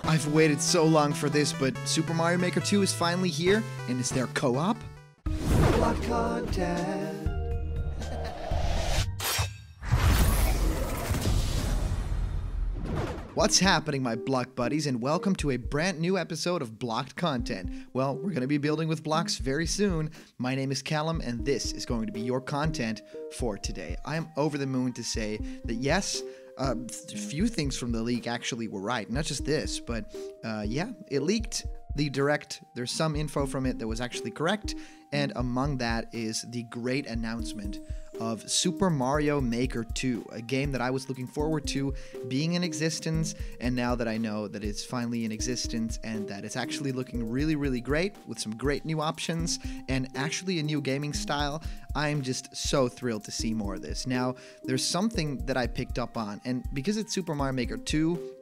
I've waited so long for this, but Super Mario Maker 2 is finally here, and is there co-op? Block content. What's happening, my block buddies, and welcome to a brand new episode of Blocked Content. Well, we're going to be building with blocks very soon. My name is Callum, and this is going to be your content for today. I am over the moon to say that yes, a few things from the leak actually were right. Not just this, but yeah, it leaked. The direct, there's some info from it that was actually correct, and among that is the great announcement of Super Mario Maker 2, a game that I was looking forward to being in existence, and now that I know that it's finally in existence and that it's actually looking really, really great with some great new options and actually a new gaming style, I'm just so thrilled to see more of this. Now, there's something that I picked up on, and because it's Super Mario Maker 2,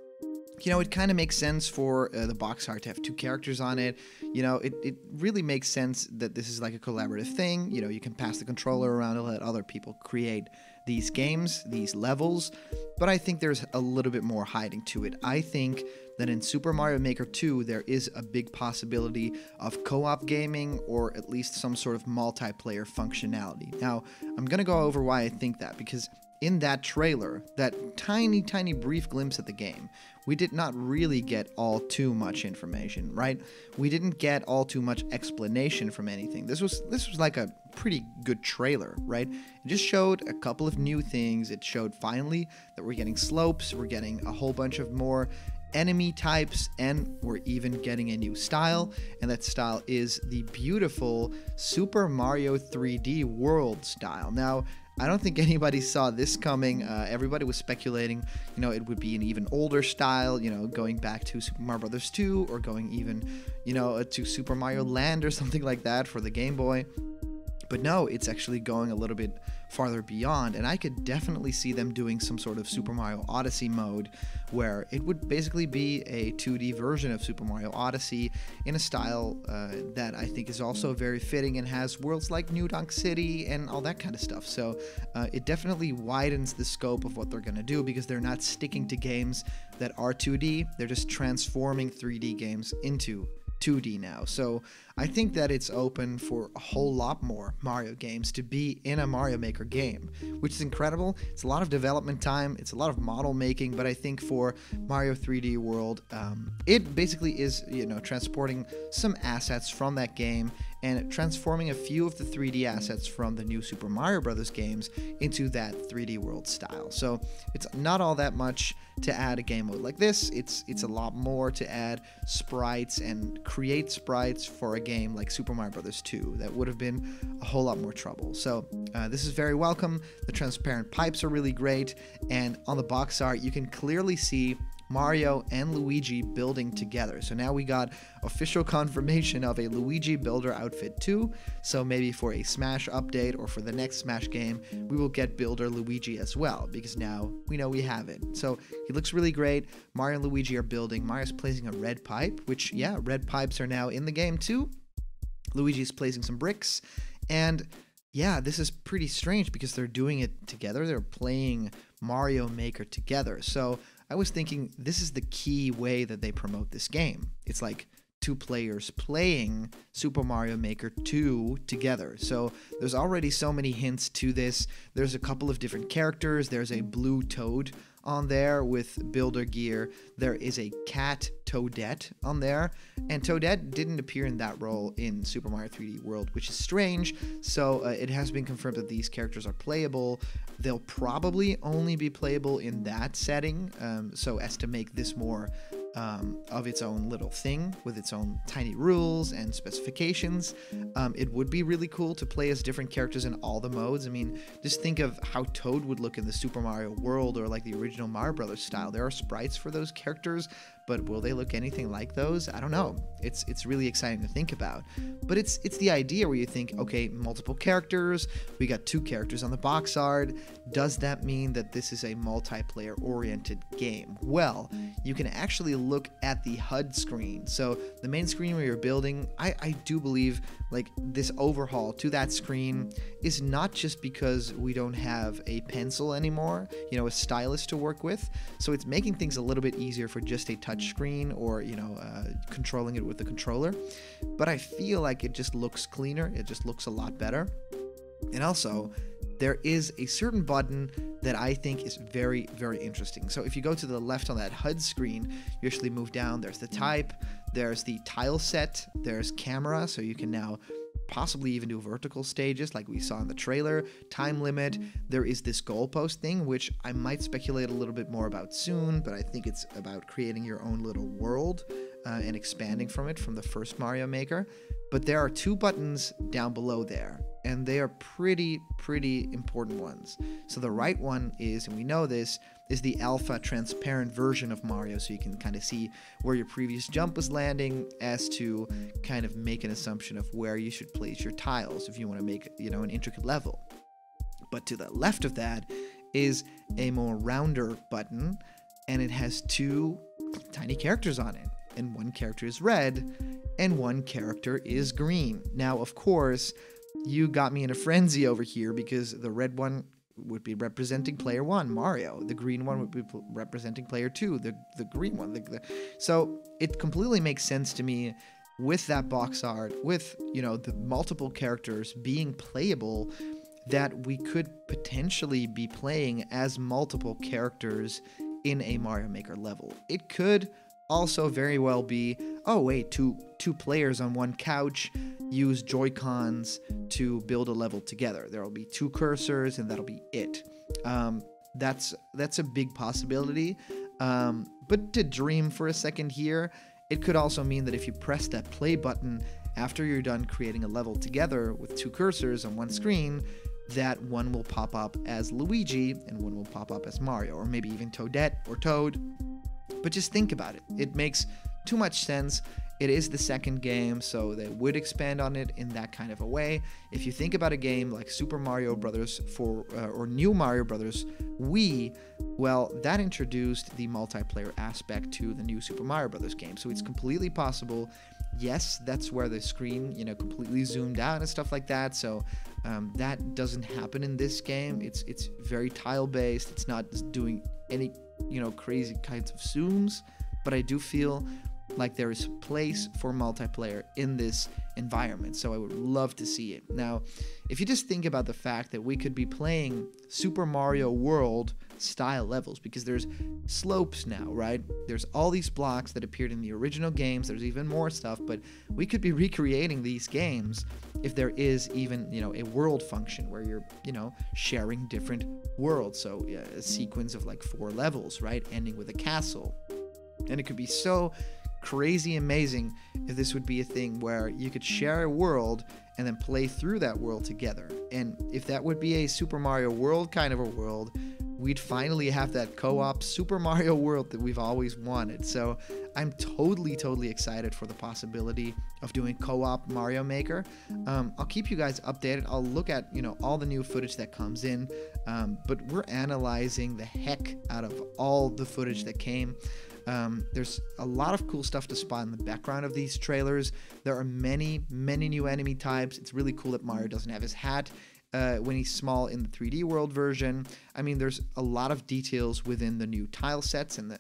you know, it kind of makes sense for the box art to have two characters on it. You know, it really makes sense that this is like a collaborative thing. You know, you can pass the controller around and let other people create these games, these levels. But I think there's a little bit more hiding to it. I think that in Super Mario Maker 2, there is a big possibility of co-op gaming or at least some sort of multiplayer functionality. Now, I'm going to go over why I think that, because in that trailer, that tiny brief glimpse at the game, we did not really get all too much information, right? We didn't get all too much explanation from anything. This was like a pretty good trailer, right? It just showed a couple of new things. It showed finally that we're getting slopes, we're getting a whole bunch of more enemy types, and we're even getting a new style, and that style is the beautiful Super Mario 3D World style. Now, I don't think anybody saw this coming. Everybody was speculating, you know, it would be an even older style, you know, going back to Super Mario Bros. 2 or going even, you know, to Super Mario Land or something like that for the Game Boy. But no, it's actually going a little bit farther beyond, and I could definitely see them doing some sort of Super Mario Odyssey mode where it would basically be a 2D version of Super Mario Odyssey in a style that I think is also very fitting and has worlds like New Donk City and all that kind of stuff. So it definitely widens the scope of what they're going to do, because they're not sticking to games that are 2D, they're just transforming 3D games into 2D now. So I think that it's open for a whole lot more Mario games to be in a Mario Maker game, which is incredible. It's a lot of development time, it's a lot of model making, but I think for Mario 3D World, it basically is, you know, transporting some assets from that game and transforming a few of the 3D assets from the new Super Mario Bros. Games into that 3D World style. So it's not all that much to add a game mode like this. It's a lot more to add sprites and create sprites for a game like Super Mario Bros. 2. That would have been a whole lot more trouble. So this is very welcome. The transparent pipes are really great, and on the box art you can clearly see Mario and Luigi building together. So now we got official confirmation of a Luigi Builder outfit too. So maybe for a Smash update or for the next Smash game, we will get Builder Luigi as well, because now we know we have it. So he looks really great. Mario and Luigi are building. Mario's placing a red pipe, which, yeah, red pipes are now in the game too. Luigi's placing some bricks, and yeah, this is pretty strange because they're doing it together. They're playing Mario Maker together. So I was thinking this is the key way that they promote this game. It's like two players playing Super Mario Maker 2 together. So there's already so many hints to this. There's a couple of different characters. There's a blue Toad on there with builder gear. There is a cat Toadette on there, and Toadette didn't appear in that role in Super Mario 3D World, which is strange. So it has been confirmed that these characters are playable. They'll probably only be playable in that setting, so as to make this more of its own little thing with its own tiny rules and specifications. It would be really cool to play as different characters in all the modes. I mean, just think of how Toad would look in the Super Mario World or like the original Mario Brothers style. There are sprites for those characters, but will they look anything like those? I don't know. It's really exciting to think about. But it's the idea where you think, okay, multiple characters, we got two characters on the box art. Does that mean that this is a multiplayer oriented game? Well, you can actually look at the HUD screen. So the main screen where you're building, I do believe like this overhaul to that screen is not just because we don't have a pencil anymore, you know, a stylus to work with. So it's making things a little bit easier for just a touch touch screen or, controlling it with the controller. But I feel like it just looks cleaner. It just looks a lot better. And also, there is a certain button that I think is very, very interesting. So if you go to the left on that HUD screen, you actually move down. There's the type, there's the tile set, there's camera, so you can now possibly even do vertical stages like we saw in the trailer, time limit. There is this goalpost thing, which I might speculate a little bit more about soon, but I think it's about creating your own little world and expanding from it from the first Mario Maker. But there are 2 buttons down below there, and they are pretty important ones. So the right one is, and we know this, is the alpha transparent version of Mario, so you can kind of see where your previous jump was landing, as to kind of make an assumption of where you should place your tiles if you want to make, an intricate level. But to the left of that is a more rounder button, and it has 2 tiny characters on it. And one character is red, and one character is green. Now, of course, you got me in a frenzy over here, because the red one would be representing player 1, Mario. The green one would be representing player 2, the green one. So it completely makes sense to me with that box art, with, the multiple characters being playable, that we could potentially be playing as multiple characters in a Mario Maker level. It could also very well be, oh wait, two players on one couch use Joy-Cons to build a level together. There will be 2 cursors, and that'll be it. That's a big possibility. But to dream for a second here, it could also mean that if you press that play button after you're done creating a level together with 2 cursors on one screen, that one will pop up as Luigi and one will pop up as Mario, or maybe even Toadette or Toad. But just think about it. It makes too much sense. It is the second game, so they would expand on it in that kind of a way. If you think about a game like Super Mario Brothers or New Mario Brothers Wii, well, that introduced the multiplayer aspect to the new Super Mario Brothers game. So it's completely possible. Yes, that's where the screen, completely zoomed out and stuff like that. So that doesn't happen in this game. It's very tile based. It's not doing any, crazy kinds of zooms. But I do feel like there is place for multiplayer in this environment, so I would love to see it. Now, if you just think about the fact that we could be playing Super Mario World style levels, because there's slopes now, right? There's all these blocks that appeared in the original games. There's even more stuff, but we could be recreating these games if there is even, a world function where you're, sharing different worlds. So a sequence of like 4 levels, right? Ending with a castle. And it could be so crazy amazing if this would be a thing where you could share a world and then play through that world together. And if that would be a Super Mario World kind of a world, we'd finally have that co-op Super Mario World that we've always wanted. So I'm totally excited for the possibility of doing co-op Mario Maker. I'll keep you guys updated. I'll look at, all the new footage that comes in, but we're analyzing the heck out of all the footage that came. There's a lot of cool stuff to spot in the background of these trailers. There are many new enemy types. It's really cool that Mario doesn't have his hat when he's small in the 3D World version. I mean, there's a lot of details within the new tile sets and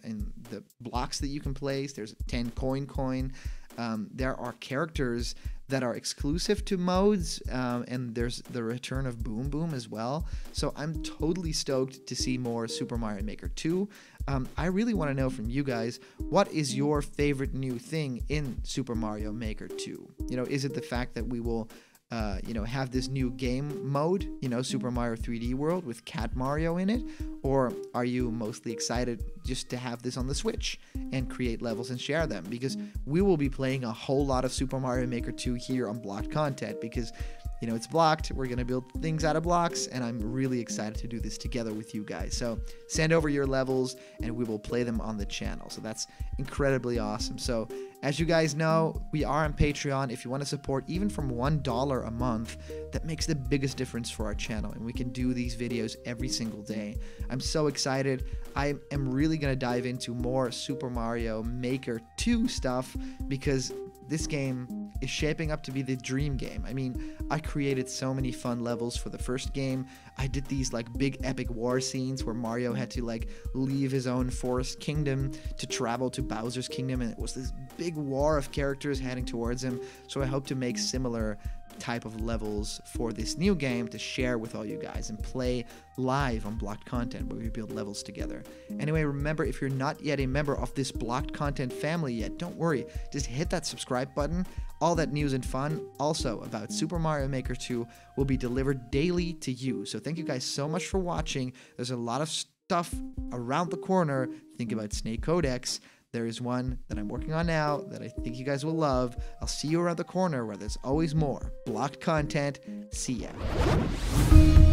the blocks that you can place. There's a 10 coin. There are characters that are exclusive to modes, and there's the return of Boom Boom as well. So I'm totally stoked to see more Super Mario Maker 2. I really want to know from you guys, what is your favorite new thing in Super Mario Maker 2? Is it the fact that we will have this new game mode, Super Mario 3D World with Cat Mario in it? Or are you mostly excited just to have this on the Switch and create levels and share them? Because we will be playing a whole lot of Super Mario Maker 2 here on Blocked Content, because it's blocked. We're going to build things out of blocks, and I'm really excited to do this together with you guys. So send over your levels, and we will play them on the channel. So that's incredibly awesome. So as you guys know, we are on Patreon. If you want to support even from $1 a month, that makes the biggest difference for our channel, and we can do these videos every single day. I'm so excited. I am really going to dive into more Super Mario Maker 2 stuff, because this game is shaping up to be the dream game. I mean, I created so many fun levels for the first game. I did these like big epic war scenes where Mario had to like leave his own forest kingdom to travel to Bowser's kingdom, and it was this big war of characters heading towards him. So I hope to make similar type of levels for this new game to share with all you guys and play live on Blocked Content, where we build levels together. Anyway, remember, if you're not yet a member of this Blocked Content family yet, don't worry, just hit that subscribe button. All that news and fun also about Super Mario Maker 2 will be delivered daily to you. So thank you guys so much for watching. There's a lot of stuff around the corner. Think about Snake Codex. There is one that I'm working on now that I think you guys will love. I'll see you around the corner where there's always more Blocked Content. See ya.